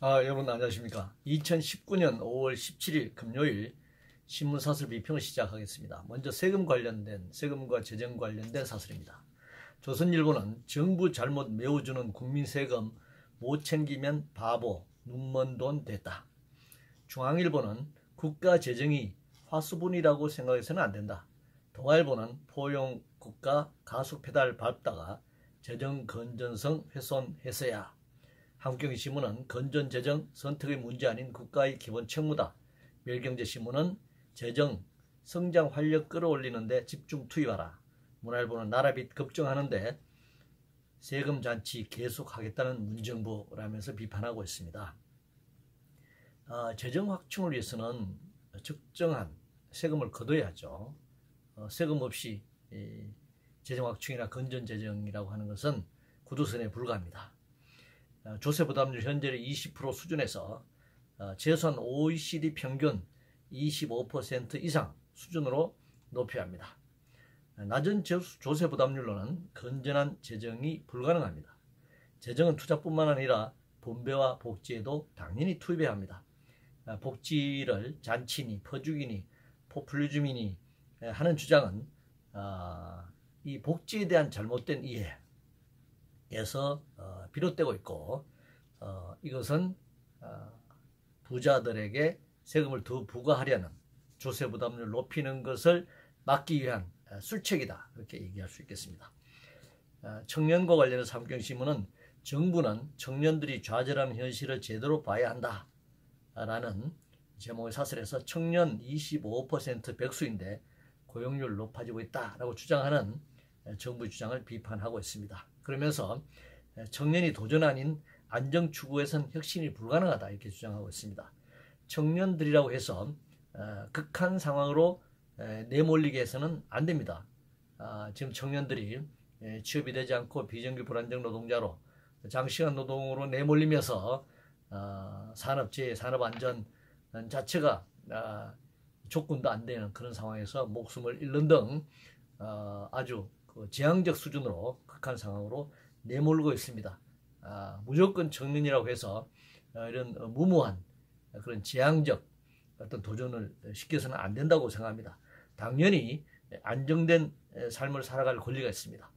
여러분 안녕하십니까. 2019년 5월 17일 금요일 신문사설 비평을 시작하겠습니다. 먼저 세금과 재정 관련된 사설입니다. 조선일보는 정부 잘못 메워주는 국민 세금 못 챙기면 바보, 눈먼 돈 됐다. 중앙일보는 국가 재정이 화수분이라고 생각해서는 안 된다. 동아일보는 포용 국가 가속 페달 밟다가 재정 건전성 훼손해서야. 한국경제신문은 건전 재정 선택의 문제 아닌 국가의 기본 책무다. 매일경제신문은 재정 성장 활력 끌어올리는데 집중 투입하라. 문화일보는 나라빚 걱정하는데 세금 잔치 계속하겠다는 문정부라면서 비판하고 있습니다. 재정 확충을 위해서는 적정한 세금을 걷어야죠. 세금 없이 재정 확충이나 건전 재정이라고 하는 것은 구두선에 불과합니다. 조세 부담률 현재 20% 수준에서 최소한 OECD 평균 25% 이상 수준으로 높여야 합니다. 낮은 조세 부담률로는 건전한 재정이 불가능합니다. 재정은 투자뿐만 아니라 분배와 복지에도 당연히 투입해야 합니다. 복지를 잔치니 퍼주기니 포퓰리즘이니 하는 주장은 이 복지에 대한 잘못된 이해에서 비롯되고 있고, 이것은 부자들에게 세금을 더 부과하려는 조세 부담률을 높이는 것을 막기 위한 술책이다, 이렇게 얘기할 수 있겠습니다. 청년과 관련해서 한국경제신문은 정부는 청년들이 좌절하는 현실을 제대로 봐야 한다 라는 제목의 사설에서 청년 25% 백수인데 고용률 높아지고 있다라고 주장하는 정부의 주장을 비판하고 있습니다. 그러면서 청년이 도전 아닌 안정 추구에선 혁신이 불가능하다, 이렇게 주장하고 있습니다. 청년들이라고 해서 극한 상황으로 내몰리게 해서는 안 됩니다. 지금 청년들이 취업이 되지 않고 비정규 불안정 노동자로 장시간 노동으로 내몰리면서 산업재해, 산업안전 자체가 조건도 안 되는 그런 상황에서 목숨을 잃는 등 아주 재앙적 수준으로 극한 상황으로 내몰고 있습니다. 무조건 청년이라고 해서 이런 무모한 그런 재앙적 어떤 도전을 시켜서는 안 된다고 생각합니다. 당연히 안정된 삶을 살아갈 권리가 있습니다.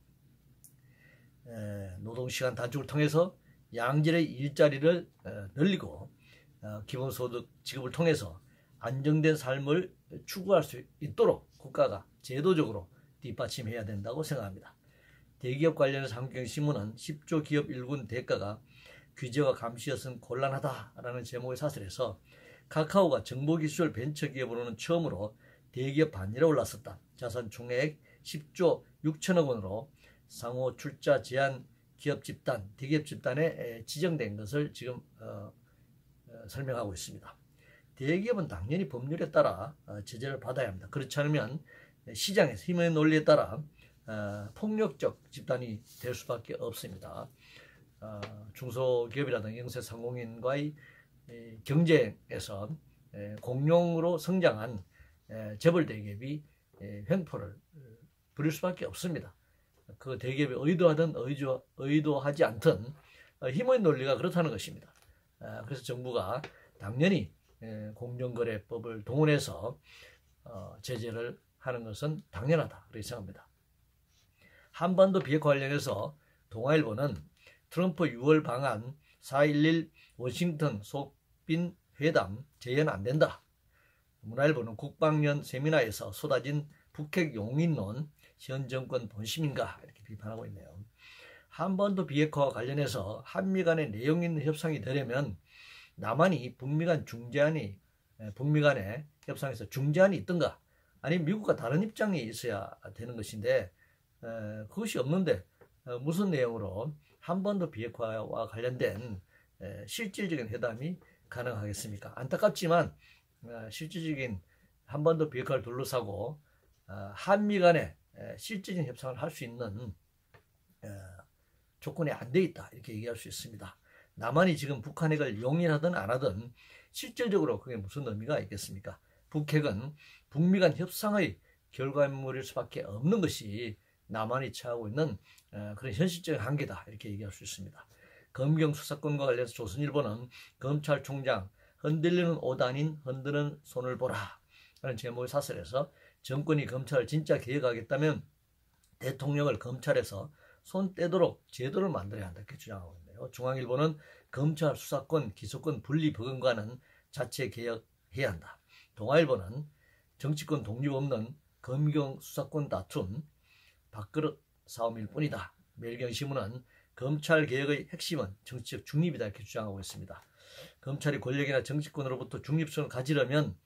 노동시간 단축을 통해서 양질의 일자리를 늘리고 기본소득 지급을 통해서 안정된 삶을 추구할 수 있도록 국가가 제도적으로 뒷받침해야 된다고 생각합니다. 대기업 관련해서 한국경제신문은 10조 기업 일군 대가가 규제와 감시여서는 곤란하다라는 제목의 사설에서 카카오가 정보기술 벤처기업으로는 처음으로 대기업 반열에 올랐었다. 자산 총액 10조 6천억 원으로 상호 출자 제한 기업 집단, 대기업 집단에 지정된 것을 지금 설명하고 있습니다. 대기업은 당연히 법률에 따라 제재를 받아야 합니다. 그렇지 않으면 시장에서 힘의 논리에 따라 폭력적 집단이 될 수밖에 없습니다. 중소기업이라든가 영세상공인과의 경쟁에서 공룡으로 성장한 재벌 대기업이 횡포를 부릴 수밖에 없습니다. 그 대기업이 의도하든 의도하지 않든 힘의 논리가 그렇다는 것입니다. 그래서 정부가 당연히 공정거래법을 동원해서 제재를 하는 것은 당연하다, 그렇게 생각합니다. 한반도 비핵화 관련해서 동아일보는 트럼프 6월 방한 4.11 워싱턴 속빈 회담 재현 안 된다. 문화일보는 국방연 세미나에서 쏟아진 북핵 용인론 현 정권 본심인가, 이렇게 비판하고 있네요. 한반도 비핵화와 관련해서 한미 간의 내용 있는 협상이 되려면 남한이 북미 간의 협상에서 중재안이 있든가 아니면 미국과 다른 입장이 있어야 되는 것인데 그것이 없는데 무슨 내용으로 한반도 비핵화와 관련된 실질적인 회담이 가능하겠습니까? 안타깝지만 실질적인 한반도 비핵화를 둘러싸고 한미 간에 실질적인 협상을 할 수 있는 조건이 안 돼 있다, 이렇게 얘기할 수 있습니다. 남한이 지금 북한핵을 용인하든 안 하든 실질적으로 그게 무슨 의미가 있겠습니까? 북핵은 북미 간 협상의 결과물일 수밖에 없는 것이 남한이 처하고 있는 그런 현실적인 한계다, 이렇게 얘기할 수 있습니다. 검경 수사권과 관련해서 조선일보는 검찰총장 흔들리는 옷 아닌 흔드는 손을 보라 라는 제목의 사설에서 정권이 검찰을 진짜 개혁하겠다면 대통령을 검찰에서 손 떼도록 제도를 만들어야 한다 이렇게 주장하고 있네요. 중앙일보는 검찰 수사권 기소권 분리 법원과는 자체 개혁해야 한다. 동아일보는 정치권 독립 없는 검경 수사권 다툼 밥그릇 싸움일 뿐이다. 매일경신문은 검찰 개혁의 핵심은 정치적 중립이다 이렇게 주장하고 있습니다. 검찰이 권력이나 정치권으로부터 중립성을 가지려면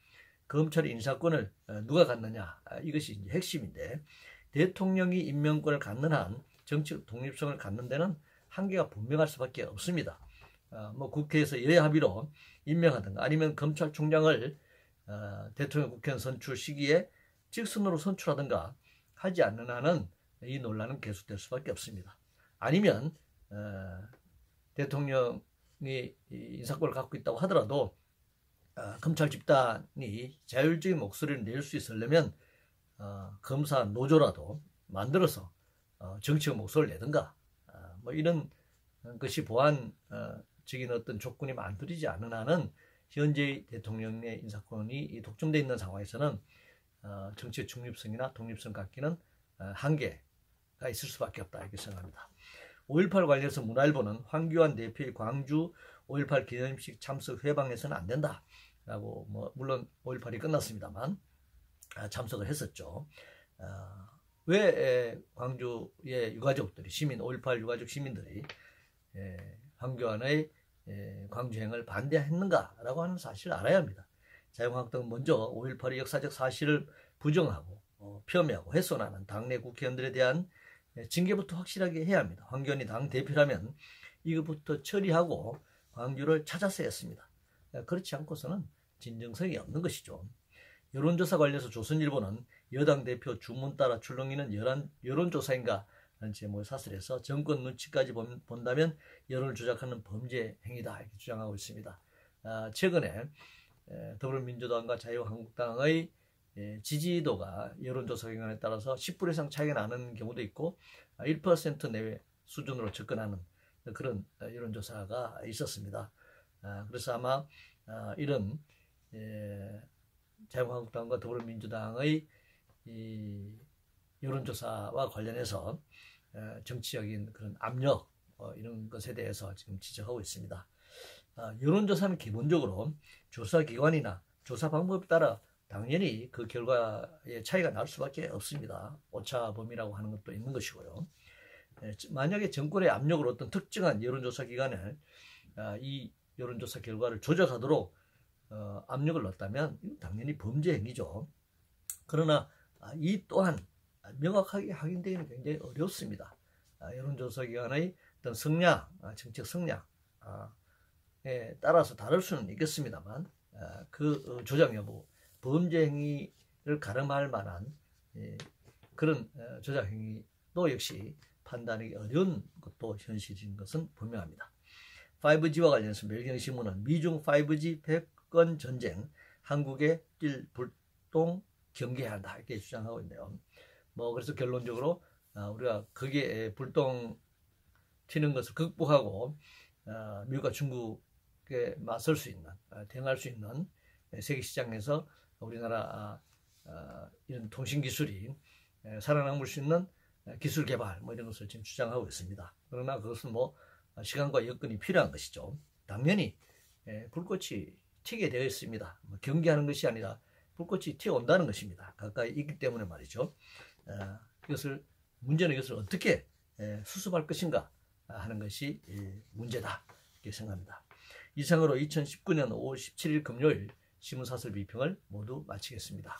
검찰의 인사권을 누가 갖느냐 이것이 이제 핵심인데 대통령이 임명권을 갖는 한 정치적 독립성을 갖는 데는 한계가 분명할 수밖에 없습니다. 뭐 국회에서 여야 합의로 임명하든가 아니면 검찰총장을 대통령 국회의원 선출 시기에 직선으로 선출하든가 하지 않는 한은 이 논란은 계속될 수밖에 없습니다. 아니면 대통령이 인사권을 갖고 있다고 하더라도 검찰 집단이 자율적인 목소리를 낼 수 있으려면 검사 노조라도 만들어서 정치적 목소리를 내든가 뭐 이런 것이 보완적인 어떤 조건이 만들어지지 않는 한은 현재 대통령의 인사권이 독점되어 있는 상황에서는 정치적 중립성이나 독립성 갖기는 한계가 있을 수밖에 없다 이렇게 생각합니다. 5.18 관련해서 문화일보는 황교안 대표의 광주 5.18 기념식 참석 회방에서는 안 된다 라고 뭐 물론 5.18이 끝났습니다만 참석을 했었죠. 왜 광주의 유가족들이 5.18 유가족 시민들이 황교안의 광주행을 반대했는가라고 하는 사실을 알아야 합니다. 자유한국당은 먼저 5.18의 역사적 사실을 부정하고 폄훼하고 훼손하는 당내 국회의원들에 대한 징계부터 확실하게 해야 합니다. 황교안이 당 대표라면 이것부터 처리하고 광주를 찾았어야 했습니다. 그렇지 않고서는 진정성이 없는 것이죠. 여론조사 관련해서 조선일보는 여당 대표 주문 따라 출렁이는 여론조사인가 라는 제목의 사설에서 정권 눈치까지 본다면 여론을 조작하는 범죄 행위다 이렇게 주장하고 있습니다. 최근에 더불어민주당과 자유한국당의 지지도가 여론조사 결과에 따라서 10% 이상 차이가 나는 경우도 있고 1% 내외 수준으로 접근하는 그런 여론조사가 있었습니다. 그래서 아마 이런 자유한국당과 더불어민주당의 이 여론조사와 관련해서 정치적인 그런 압력 이런 것에 대해서 지금 지적하고 있습니다. 여론조사는 기본적으로 조사기관이나 조사 방법에 따라 당연히 그 결과에 차이가 날 수밖에 없습니다. 오차범위라고 하는 것도 있는 것이고요. 만약에 정권의 압력으로 어떤 특정한 여론조사 기관을 이 여론조사 결과를 조작하도록 압력을 넣었다면 당연히 범죄 행위죠. 그러나 이 또한 명확하게 확인되기는 굉장히 어렵습니다. 여론조사 기관의 어떤 성향, 정책 성향에 따라서 다를 수는 있겠습니다만 그 조작 여부, 범죄 행위를 가름할 만한 그런 조작 행위도 역시 판단하기 어려운 것도 현실인 것은 분명합니다. 5G와 관련해서 매일경신문은 미중 5G 패권 전쟁, 한국에 뛸 불똥 경계해야 한다 이렇게 주장하고 있네요. 뭐 그래서 결론적으로 우리가 거기에 불똥 튀는 것을 극복하고 미국과 중국에 맞설 수 있는, 대응할 수 있는 세계 시장에서 우리나라 이런 통신 기술이 살아남을 수 있는 기술 개발 뭐 이런 것을 지금 주장하고 있습니다. 그러나 그것은 뭐 시간과 여건이 필요한 것이죠. 당연히 불꽃이 튀게 되어 있습니다. 경계하는 것이 아니라 불꽃이 튀어온다는 것입니다. 가까이 있기 때문에 말이죠. 문제는 이것을 어떻게 수습할 것인가 하는 것이 문제다 이렇게 생각합니다. 이상으로 2019년 5월 17일 금요일 신문사설 비평을 모두 마치겠습니다.